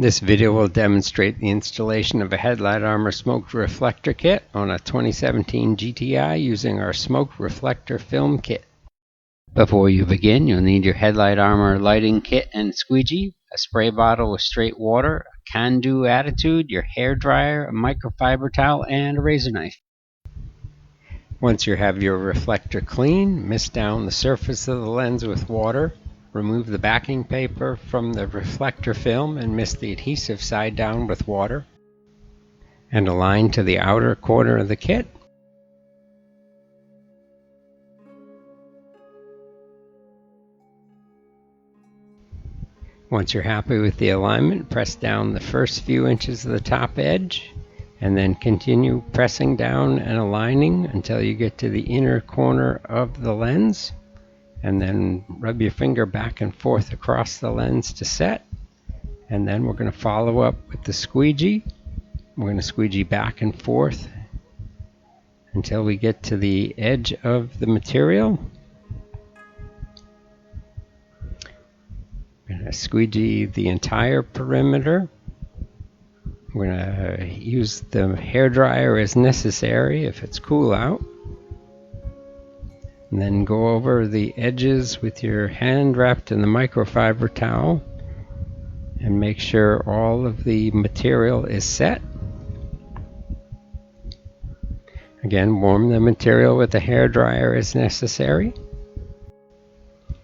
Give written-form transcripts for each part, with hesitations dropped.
This video will demonstrate the installation of a Headlight Armor Smoked Reflector Kit on a 2017 GTI using our Smoked Reflector Film Kit. Before you begin, you'll need your Headlight Armor lighting kit and squeegee, a spray bottle with straight water, a can-do attitude, your hair dryer, a microfiber towel, and a razor knife. Once you have your reflector clean, mist down the surface of the lens with water. Remove the backing paper from the reflector film and mist the adhesive side down with water, and align to the outer corner of the kit. Once you're happy with the alignment, press down the first few inches of the top edge, and then continue pressing down and aligning until you get to the inner corner of the lens. And then rub your finger back and forth across the lens to set. And then we're going to follow up with the squeegee. We're going to squeegee back and forth until we get to the edge of the material. We're going to squeegee the entire perimeter. We're going to use the hairdryer as necessary if it's cool out. And then go over the edges with your hand wrapped in the microfiber towel and make sure all of the material is set. Again, warm the material with the hairdryer as necessary.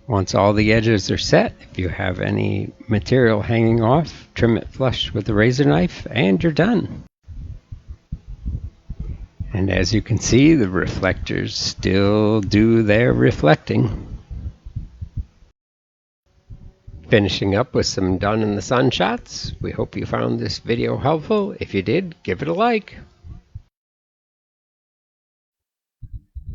Once all the edges are set, if you have any material hanging off, trim it flush with the razor knife and you're done. And as you can see, the reflectors still do their reflecting. Finishing up with some done in the sun shots. We hope you found this video helpful. If you did, give it a like.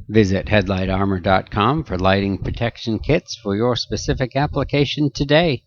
Visit headlightarmor.com for lighting protection kits for your specific application today.